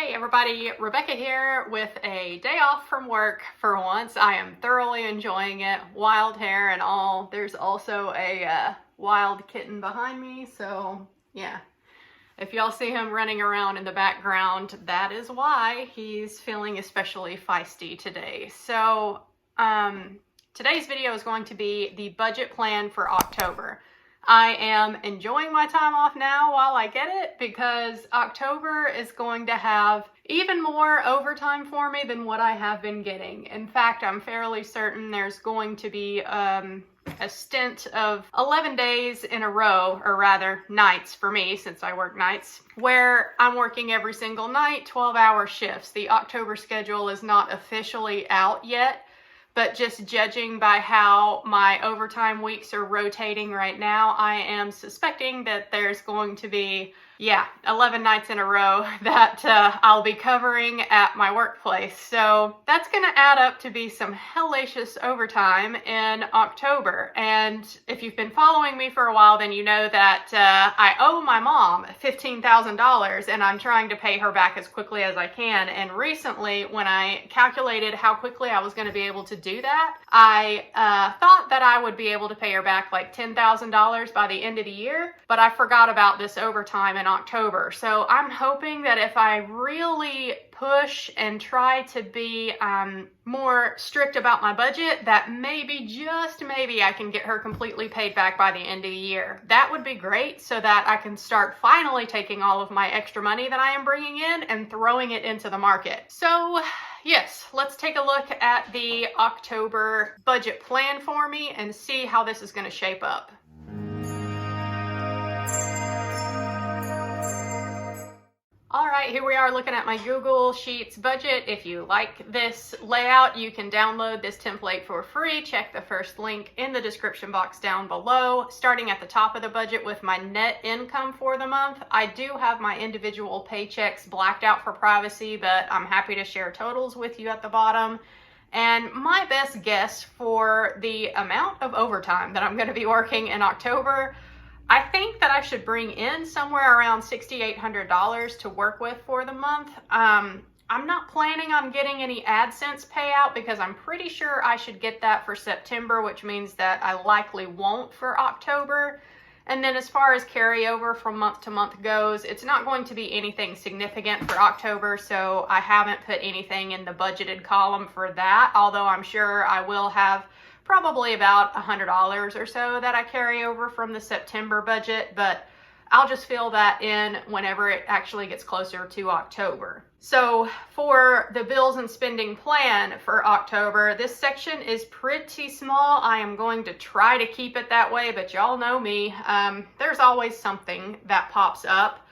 Hey everybody, Rebecca here with a day off from work for once. I am thoroughly enjoying it. Wild hair and all. There's also a wild kitten behind me, so yeah. If y'all see him running around in the background, that is why he's feeling especially feisty today. So today's video is going to be the budget plan for October. I am enjoying my time off now while I get it because October is going to have even more overtime for me than what I have been getting. In fact, I'm fairly certain there's going to be a stint of 11 days in a row, or rather nights for me since I work nights, where I'm working every single night, 12-hour shifts. The October schedule is not officially out yet, but just judging by how my overtime weeks are rotating right now, I am suspecting that there's going to be, 11 nights in a row that I'll be covering at my workplace. So that's going to add up to be some hellacious overtime in October. And if you've been following me for a while, then you know that I owe my mom $15,000 and I'm trying to pay her back as quickly as I can. And recently, when I calculated how quickly I was going to be able to do that, I thought that I would be able to pay her back like $10,000 by the end of the year, but I forgot about this overtime in October. So I'm hoping that if I really push and try to be more strict about my budget, that maybe, just maybe, I can get her completely paid back by the end of the year. That would be great so that I can start finally taking all of my extra money that I am bringing in and throwing it into the market. So yes, let's take a look at the October budget plan for me and see how this is going to shape up. All right, here we are looking at my Google Sheets budget. If you like this layout, you can download this template for free. Check the first link in the description box down below. Starting at the top of the budget with my net income for the month, I do have my individual paychecks blacked out for privacy, but I'm happy to share totals with you at the bottom. And my best guess for the amount of overtime that I'm going to be working in October, I think that I should bring in somewhere around $6,800 to work with for the month. I'm not planning on getting any AdSense payout because I'm pretty sure I should get that for September, which means that I likely won't for October. And then as far as carryover from month to month goes, it's not going to be anything significant for October, so I haven't put anything in the budgeted column for that, although I'm sure I will have probably about $100 or so that I carry over from the September budget, but I'll just fill that in whenever it actually gets closer to October. So for the bills and spending plan for October, this section is pretty small. I am going to try to keep it that way, but y'all know me. There's always something that pops up.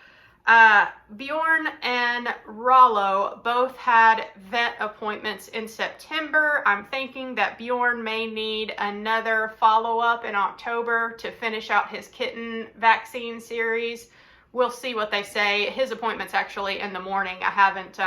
Bjorn and Rollo both had vet appointments in September. I'm thinking that Bjorn may need another follow-up in October to finish out his kitten vaccine series. We'll see what they say. His appointment's actually in the morning. I haven't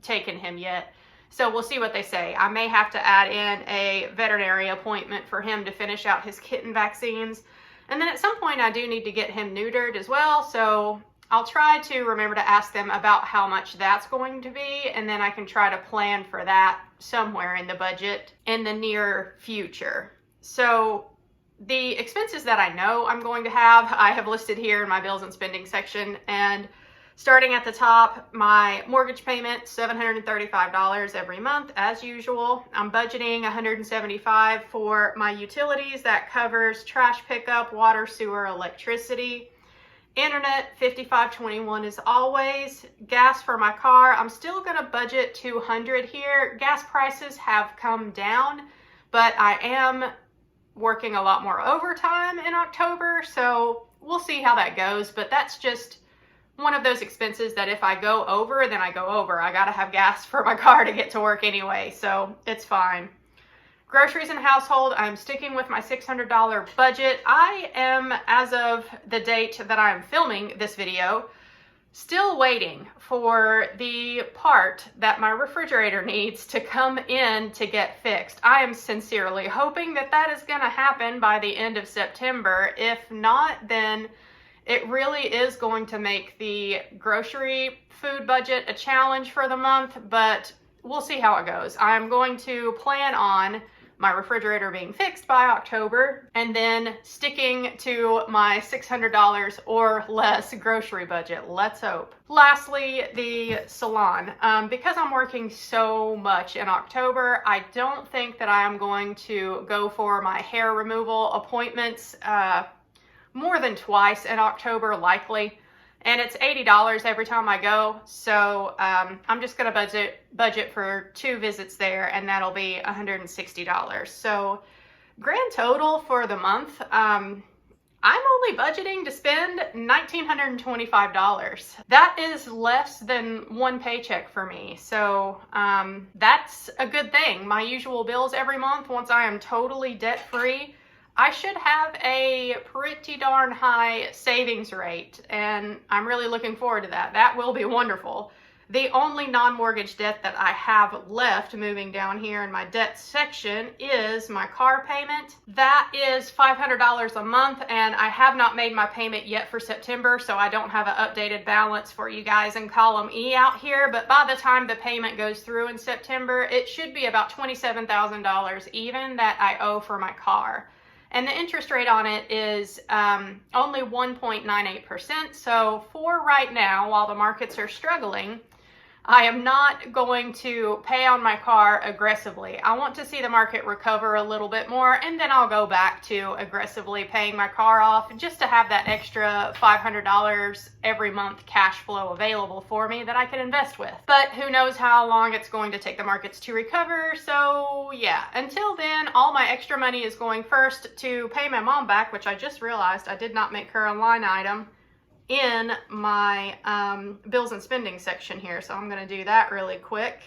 taken him yet, so we'll see what they say. I may have to add in a veterinary appointment for him to finish out his kitten vaccines. And then at some point I do need to get him neutered as well, so I'll try to remember to ask them about how much that's going to be, and then I can try to plan for that somewhere in the budget in the near future. So the expenses that I know I'm going to have, I have listed here in my bills and spending section. And starting at the top, my mortgage payment, $735 every month as usual. I'm budgeting $175 for my utilities. That covers trash pickup, water, sewer, electricity. Internet, $55.21 as always. Gas for my car, I'm still going to budget $200 here. Gas prices have come down, but I am working a lot more overtime in October, so we'll see how that goes. But that's just one of those expenses that if I go over, then I go over. I got to have gas for my car to get to work anyway, so it's fine. Groceries and household, I'm sticking with my $600 budget. I am, as of the date that I'm filming this video, still waiting for the part that my refrigerator needs to come in to get fixed. I am sincerely hoping that that is going to happen by the end of September. If not, then it really is going to make the grocery food budget a challenge for the month, but we'll see how it goes. I'm going to plan on my refrigerator being fixed by October and then sticking to my $600 or less grocery budget. Let's hope. Lastly, the salon. Because I'm working so much in October, I don't think that I am going to go for my hair removal appointments more than twice in October, likely. And it's $80 every time I go, so I'm just going to budget for 2 visits there, and that'll be $160. So grand total for the month, I'm only budgeting to spend $1,925. That is less than 1 paycheck for me, so that's a good thing. My usual bills every month, once I am totally debt-free, I should have a pretty darn high savings rate, and I'm really looking forward to that. That will be wonderful. The only non-mortgage debt that I have left moving down here in my debt section is my car payment. That is $500 a month, and I have not made my payment yet for September, so I don't have an updated balance for you guys in column E out here, but by the time the payment goes through in September, it should be about $27,000 even that I owe for my car. And the interest rate on it is only 1.98%. So for right now, while the markets are struggling, I am not going to pay on my car aggressively. I want to see the market recover a little bit more, and then I'll go back to aggressively paying my car off just to have that extra $500 every month cash flow available for me that I can invest with. But who knows how long it's going to take the markets to recover. So yeah, until then, all my extra money is going first to pay my mom back, which I just realized I did not make her a line item in my bills and spending section here, so I'm going to do that really quick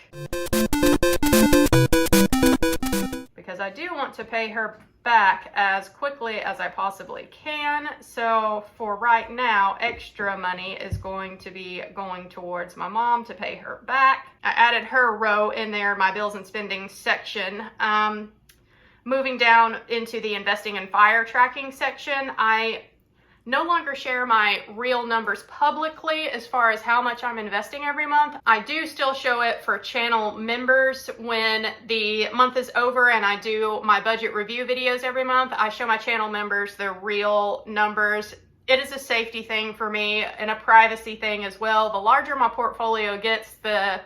because I do want to pay her back as quickly as I possibly can. So for right now, extra money is going to be going towards my mom to pay her back. I added her row in there, my bills and spending section. Moving down into the investing and fire tracking section, I no longer share my real numbers publicly as far as how much I'm investing every month. I do still show it for channel members when the month is over and I do my budget review videos every month. I show my channel members the real numbers. It is a safety thing for me and a privacy thing as well. The larger my portfolio gets, the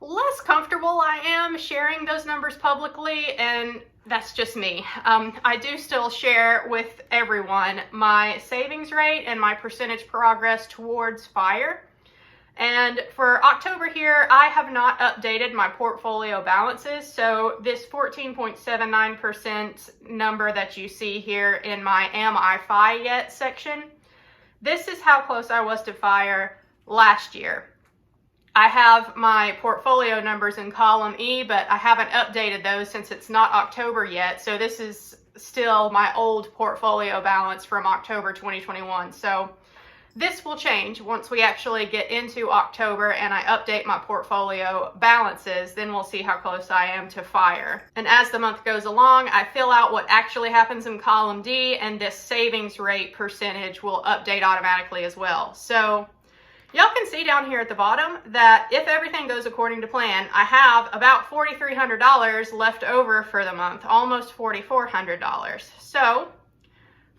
less comfortable I am sharing those numbers publicly, and that's just me. I do still share with everyone my savings rate and my percentage progress towards FIRE. And for October here, I have not updated my portfolio balances. So this 14.79% number that you see here in my Am I FI Yet section, this is how close I was to FIRE last year. I have my portfolio numbers in column E, but I haven't updated those since it's not October yet. So this is still my old portfolio balance from October 2021. So this will change once we actually get into October and I update my portfolio balances. Then we'll see how close I am to FIRE. And as the month goes along, I fill out what actually happens in column D, and this savings rate percentage will update automatically as well. So y'all can see down here at the bottom that if everything goes according to plan, I have about $4,300 left over for the month, almost $4,400. So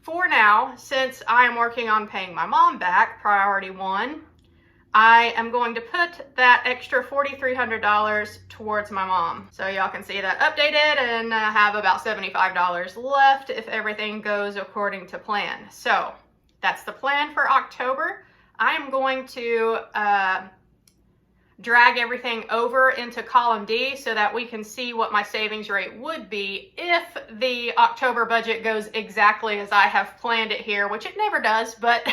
for now, since I am working on paying my mom back, priority 1, I am going to put that extra $4,300 towards my mom. So y'all can see that updated, and I have about $75 left if everything goes according to plan. So that's the plan for October. I am going to drag everything over into column D so that we can see what my savings rate would be if the October budget goes exactly as I have planned it here, which it never does, but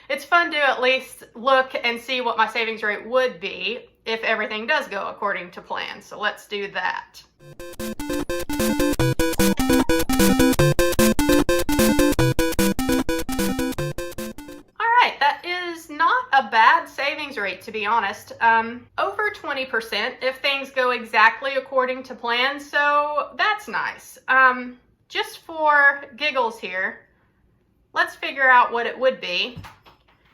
it's fun to at least look and see what my savings rate would be if everything does go according to plan. So let's do that. Not a bad savings rate, to be honest. Over 20% if things go exactly according to plan, so that's nice. Just for giggles here, let's figure out what it would be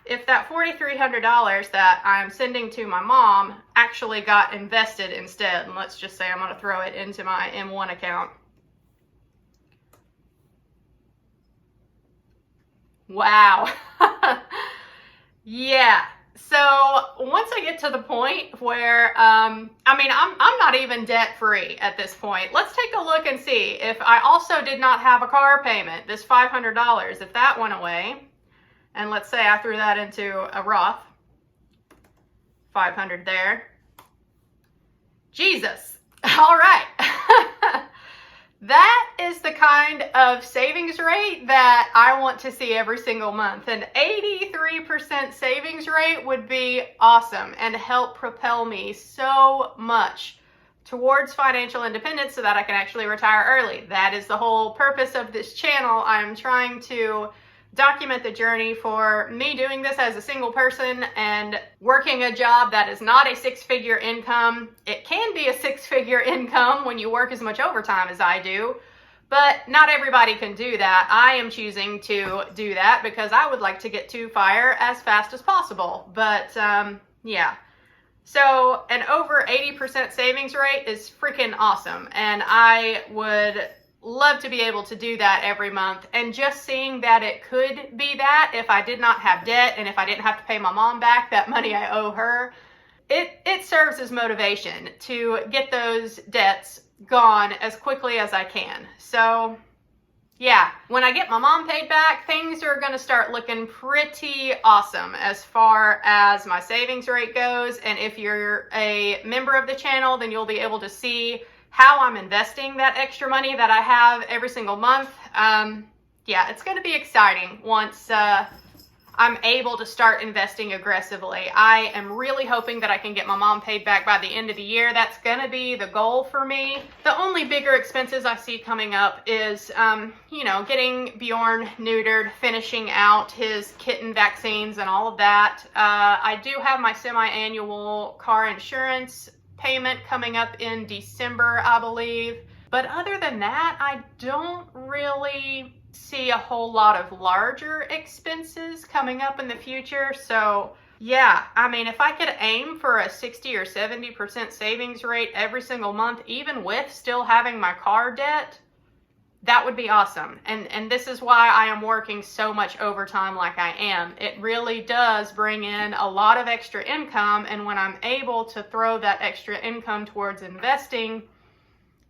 if that $4,300 that I'm sending to my mom actually got invested instead. And let's just say I'm going to throw it into my M1 account. Wow. Yeah. So once I get to the point where, I'm not even debt free at this point. Let's take a look and see if I also did not have a car payment, this $500, if that went away. And let's say I threw that into a Roth, 500 there. Jesus. All right. That is the kind of savings rate that I want to see every single month. An 83% savings rate would be awesome and help propel me so much towards financial independence so that I can actually retire early. That is the whole purpose of this channel. I'm trying to document the journey for me doing this as a single person and working a job that is not a six-figure income. It can be a six-figure income when you work as much overtime as I do, but not everybody can do that. I am choosing to do that because I would like to get to FIRE as fast as possible. But yeah, so an over 80% savings rate is freaking awesome, and I would love to be able to do that every month. And just seeing that it could be that if I did not have debt and if I didn't have to pay my mom back that money I owe her, it serves as motivation to get those debts gone as quickly as I can. So yeah, when I get my mom paid back, things are going to start looking pretty awesome as far as my savings rate goes. And if you're a member of the channel, then you'll be able to see how I'm investing that extra money that I have every single month. Yeah, it's going to be exciting once I'm able to start investing aggressively. I am really hoping that I can get my mom paid back by the end of the year. That's going to be the goal for me. The only bigger expenses I see coming up is, getting Bjorn neutered, finishing out his kitten vaccines and all of that. I do have my semi-annual car insurance payment coming up in December, I believe. But other than that, I don't really see a whole lot of larger expenses coming up in the future. So yeah, if I could aim for a 60 or 70% savings rate every single month, even with still having my car debt, that would be awesome. And this is why I am working so much overtime like I am. It really does bring in a lot of extra income, and when I'm able to throw that extra income towards investing,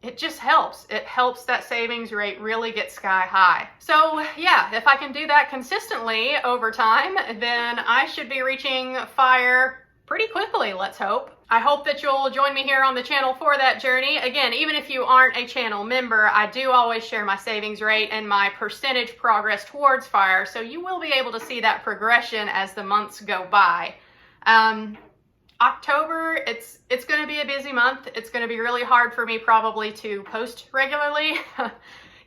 it just helps. It helps that savings rate really get sky high. So yeah, if I can do that consistently over time, then I should be reaching FIRE pretty quickly, let's hope. I hope that you'll join me here on the channel for that journey. Again, even if you aren't a channel member, I do always share my savings rate and my percentage progress towards FIRE, so you will be able to see that progression as the months go by. October, it's going to be a busy month. It's going to be really hard for me probably to post regularly,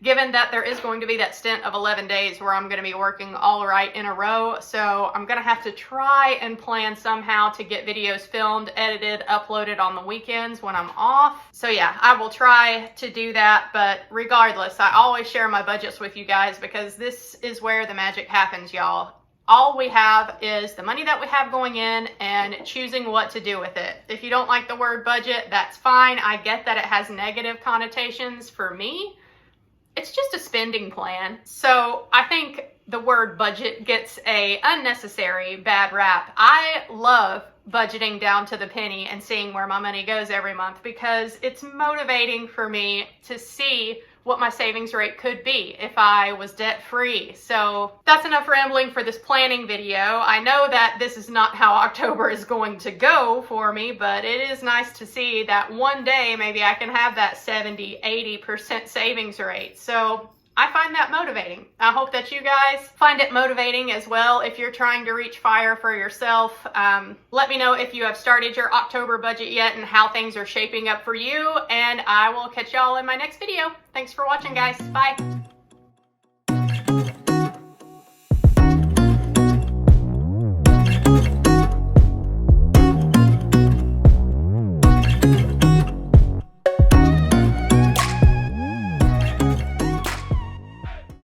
given that there is going to be that stint of 11 days where I'm going to be working all right in a row. So I'm going to have to try and plan somehow to get videos filmed, edited, uploaded on the weekends when I'm off. So yeah, I will try to do that. But regardless, I always share my budgets with you guys because this is where the magic happens, y'all. All we have is the money that we have going in and choosing what to do with it. If you don't like the word budget, that's fine. I get that it has negative connotations for me. It's just a spending plan. So I think the word budget gets a unnecessary bad rap. I love budgeting down to the penny and seeing where my money goes every month because it's motivating for me to see what my savings rate could be if I was debt free. So that's enough rambling for this planning video. I know that this is not how October is going to go for me, but it is nice to see that one day maybe I can have that 70, 80% savings rate. So I find that motivating. I hope that you guys find it motivating as well if you're trying to reach FIRE for yourself. Let me know if you have started your October budget yet and how things are shaping up for you, and I will catch y'all in my next video. Thanks for watching, guys. Bye.